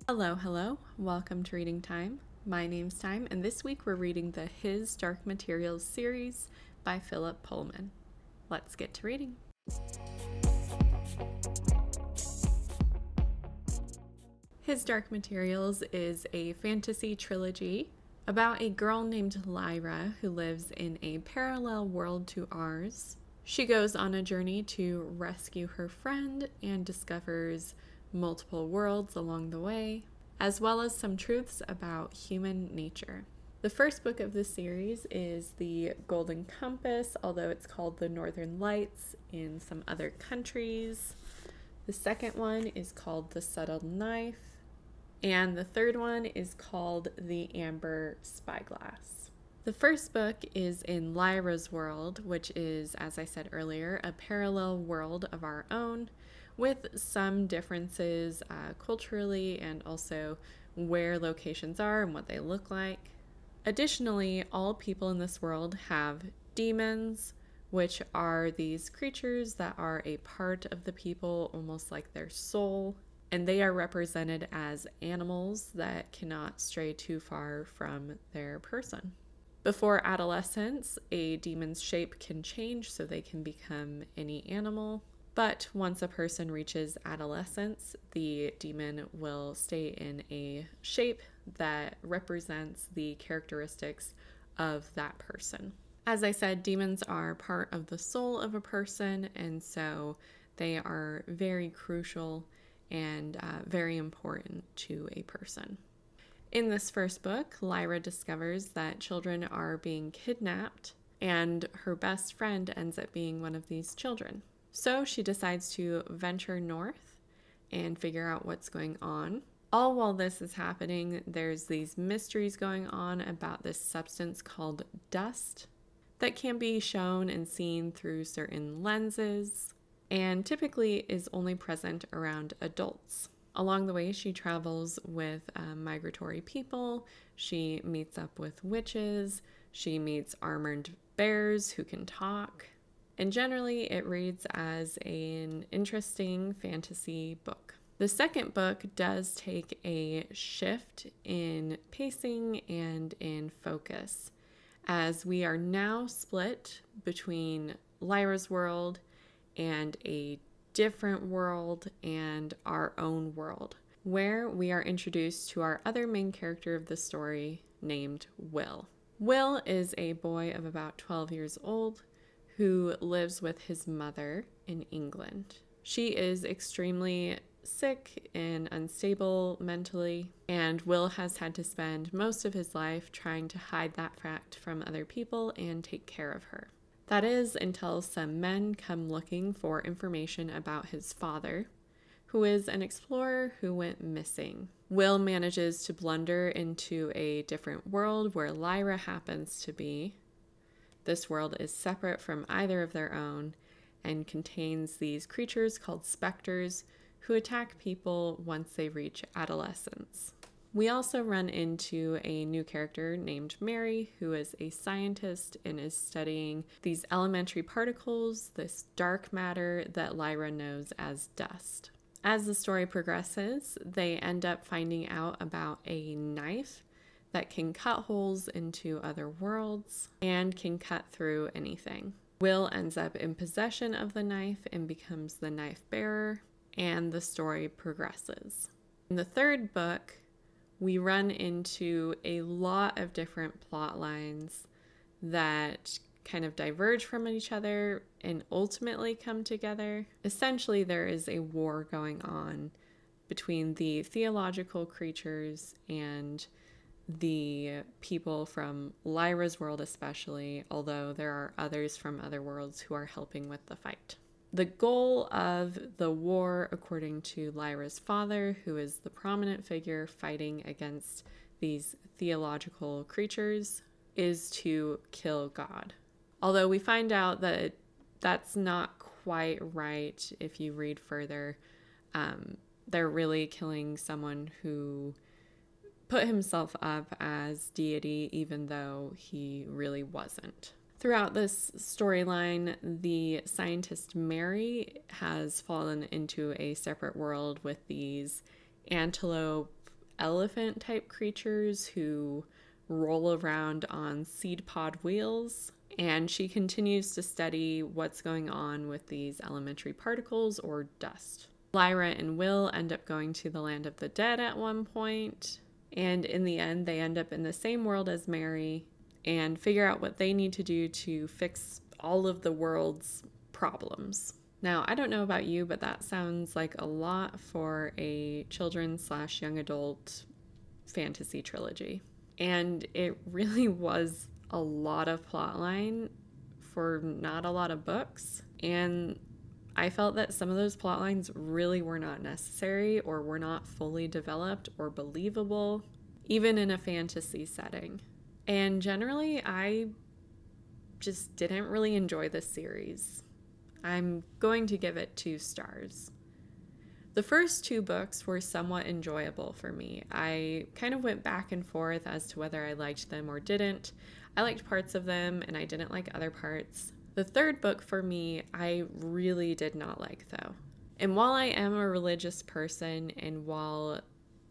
Hello, welcome to Reading Time. My name's Time, and this week we're reading the His Dark Materials series by Philip Pullman. Let's get to reading. His Dark Materials is a fantasy trilogy about a girl named Lyra who lives in a parallel world to ours. She goes on a journey to rescue her friend and discovers multiple worlds along the way, as well as some truths about human nature. The first book of the series is The Golden Compass, although it's called The Northern Lights in some other countries. The second one is called The Subtle Knife, and the third one is called The Amber Spyglass. The first book is in Lyra's world, which is, as I said earlier, a parallel world of our own, with some differences culturally and also where locations are and what they look like. Additionally, all people in this world have demons, which are these creatures that are a part of the people, almost like their soul, and they are represented as animals that cannot stray too far from their person. Before adolescence, a demon's shape can change so they can become any animal. But once a person reaches adolescence, the demon will stay in a shape that represents the characteristics of that person. As I said, demons are part of the soul of a person, and so they are very crucial and very important to a person. In this first book, Lyra discovers that children are being kidnapped, and her best friend ends up being one of these children. So she decides to venture north and figure out what's going on. All while this is happening, there's these mysteries going on about this substance called dust that can be shown and seen through certain lenses and typically is only present around adults. Along the way, she travels with migratory people, she meets up with witches, she meets armored bears who can talk, and generally it reads as an interesting fantasy book. The second book does take a shift in pacing and in focus, as we are now split between Lyra's world and a different world and our own world, where we are introduced to our other main character of the story named Will. Will is a boy of about 12 years old who lives with his mother in England. She is extremely sick and unstable mentally, and Will has had to spend most of his life trying to hide that fact from other people and take care of her. That is until some men come looking for information about his father, who is an explorer who went missing. Will manages to blunder into a different world where Lyra happens to be. This world is separate from either of their own and contains these creatures called specters who attack people once they reach adolescence. We also run into a new character named Mary, who is a scientist and is studying these elementary particles, this dark matter that Lyra knows as dust. As the story progresses, they end up finding out about a knife that can cut holes into other worlds and can cut through anything. Will ends up in possession of the knife and becomes the knife bearer, and the story progresses. In the third book, we run into a lot of different plot lines that kind of diverge from each other and ultimately come together. Essentially, there is a war going on between the theological creatures and the people from Lyra's world especially, although there are others from other worlds who are helping with the fight. The goal of the war, according to Lyra's father, who is the prominent figure fighting against these theological creatures, is to kill God. Although we find out that that's not quite right if you read further. They're really killing someone who put himself up as deity, even though he really wasn't. Throughout this storyline, the scientist Mary has fallen into a separate world with these antelope elephant type creatures who roll around on seed pod wheels. And she continues to study what's going on with these elementary particles or dust. Lyra and Will end up going to the land of the dead at one point, and in the end they end up in the same world as Mary and figure out what they need to do to fix all of the world's problems. Now, I don't know about you, but that sounds like a lot for a children/young adult fantasy trilogy. And it really was a lot of plotline for not a lot of books. And I felt that some of those plot lines really were not necessary or were not fully developed or believable, even in a fantasy setting. And generally, I just didn't really enjoy this series. I'm going to give it 2 stars. The first 2 books were somewhat enjoyable for me. I kind of went back and forth as to whether I liked them or didn't. I liked parts of them and I didn't like other parts. The third book for me, I really did not like, though. And while I am a religious person, and while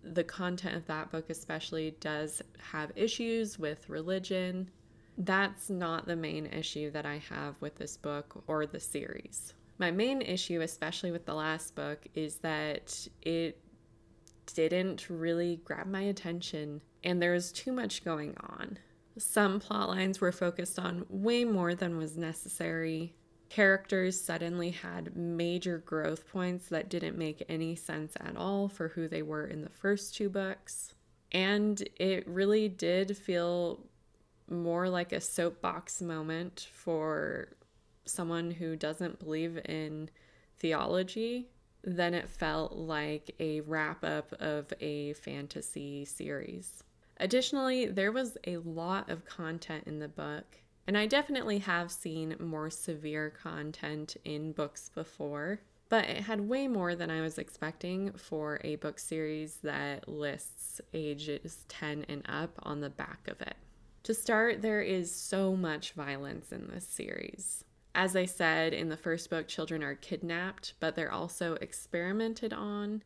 the content of that book especially does have issues with religion, that's not the main issue that I have with this book or the series. My main issue, especially with the last book, is that it didn't really grab my attention and there was too much going on. Some plot lines were focused on way more than was necessary. Characters suddenly had major growth points that didn't make any sense at all for who they were in the first 2 books. And it really did feel more like a soapbox moment for someone who doesn't believe in theology than it felt like a wrap-up of a fantasy series. Additionally, there was a lot of content in the book, and I definitely have seen more severe content in books before, but it had way more than I was expecting for a book series that lists ages 10 and up on the back of it. To start, there is so much violence in this series. As I said, in the first book, children are kidnapped, but they're also experimented on.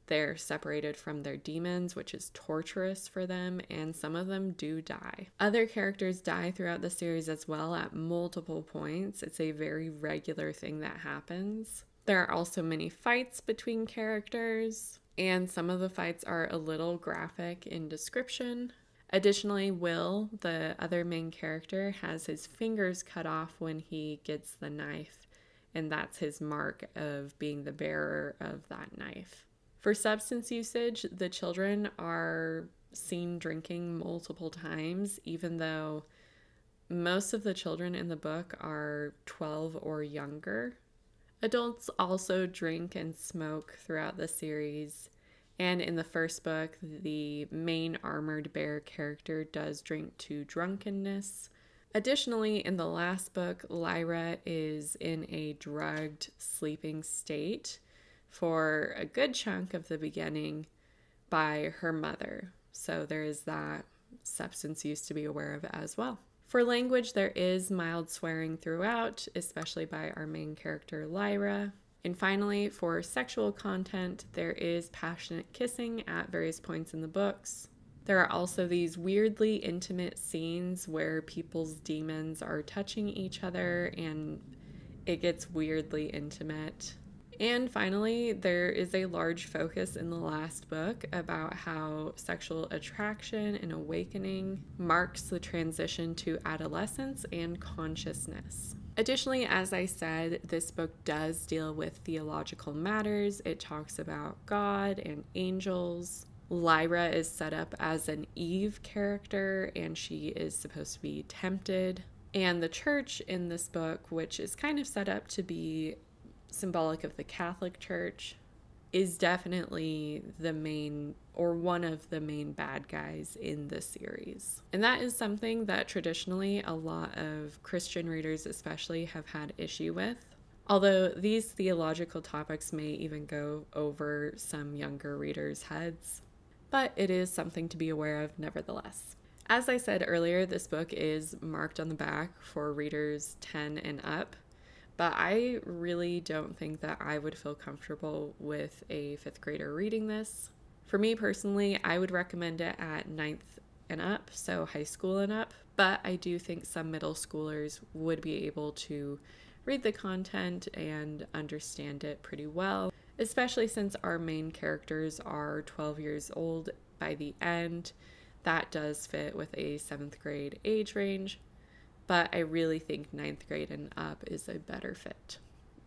They're separated from their demons, which is torturous for them, and some of them do die. Other characters die throughout the series as well at multiple points. It's a very regular thing that happens. There are also many fights between characters, and some of the fights are a little graphic in description. Additionally, Will, the other main character, has his fingers cut off when he gets the knife, and that's his mark of being the bearer of that knife. For substance usage, the children are seen drinking multiple times, even though most of the children in the book are 12 or younger. Adults also drink and smoke throughout the series, and in the first book, the main armored bear character does drink to drunkenness. Additionally, in the last book, Lyra is in a drugged sleeping state for a good chunk of the beginning by her mother. So there is that substance use to be aware of as well. For language, there is mild swearing throughout, especially by our main character, Lyra. And finally, for sexual content, there is passionate kissing at various points in the books. There are also these weirdly intimate scenes where people's demons are touching each other and it gets weirdly intimate. And finally, there is a large focus in the last book about how sexual attraction and awakening marks the transition to adolescence and consciousness. Additionally, as I said, this book does deal with theological matters. It talks about God and angels. Lyra is set up as an Eve character, and she is supposed to be tempted. And the church in this book, which is kind of set up to be symbolic of the Catholic Church, is definitely the main or one of the main bad guys in the series. And that is something that traditionally a lot of Christian readers especially have had issue with. Although these theological topics may even go over some younger readers' heads, but it is something to be aware of nevertheless. As I said earlier, this book is marked on the back for readers 10 and up. But I really don't think that I would feel comfortable with a 5th grader reading this. For me personally, I would recommend it at 9th and up, so high school and up, but I do think some middle schoolers would be able to read the content and understand it pretty well, especially since our main characters are 12 years old by the end. That does fit with a 7th grade age range, but I really think 9th grade and up is a better fit.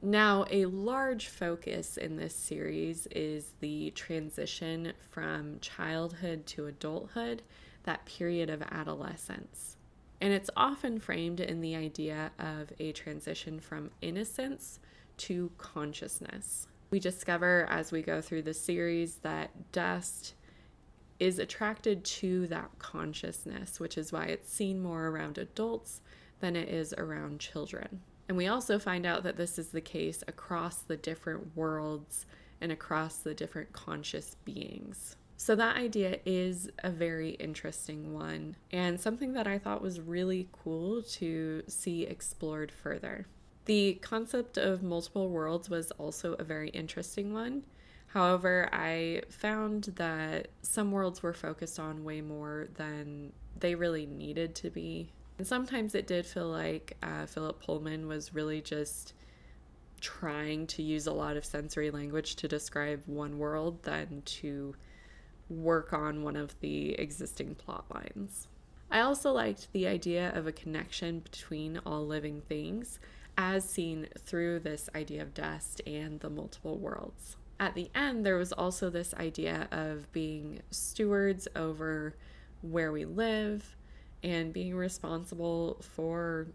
Now, a large focus in this series is the transition from childhood to adulthood, that period of adolescence. And it's often framed in the idea of a transition from innocence to consciousness. We discover as we go through the series that Dust is attracted to that consciousness, which is why it's seen more around adults than it is around children. And we also find out that this is the case across the different worlds and across the different conscious beings. So that idea is a very interesting one and something that I thought was really cool to see explored further. The concept of multiple worlds was also a very interesting one. However, I found that some worlds were focused on way more than they really needed to be. And sometimes it did feel like Philip Pullman was really just trying to use a lot of sensory language to describe one world than to work on one of the existing plot lines. I also liked the idea of a connection between all living things as seen through this idea of Dust and the multiple worlds. At the end, there was also this idea of being stewards over where we live and being responsible for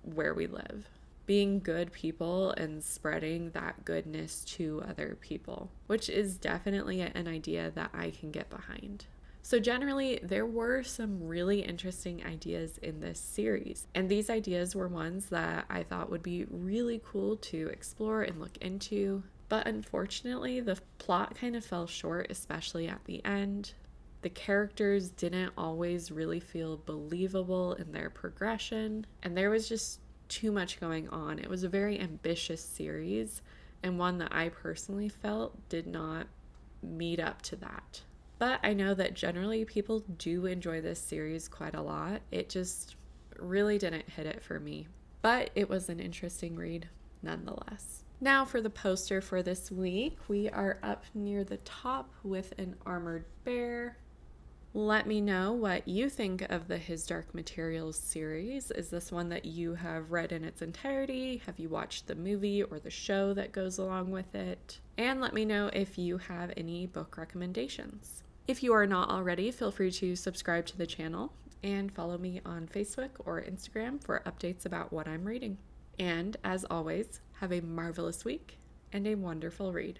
where we live. Being good people and spreading that goodness to other people, which is definitely an idea that I can get behind. So generally, there were some really interesting ideas in this series, and these ideas were ones that I thought would be really cool to explore and look into, but unfortunately, the plot kind of fell short, especially at the end. The characters didn't always really feel believable in their progression, and there was just too much going on. It was a very ambitious series, and one that I personally felt did not meet up to that. But I know that generally people do enjoy this series quite a lot. It just really didn't hit it for me. But it was an interesting read nonetheless. Now for the poster for this week, we are up near the top with an armored bear. Let me know what you think of the His Dark Materials series. Is this one that you have read in its entirety? Have you watched the movie or the show that goes along with it? And let me know if you have any book recommendations. If you are not already, feel free to subscribe to the channel and follow me on Facebook or Instagram for updates about what I'm reading. And as always, have a marvelous week and a wonderful read.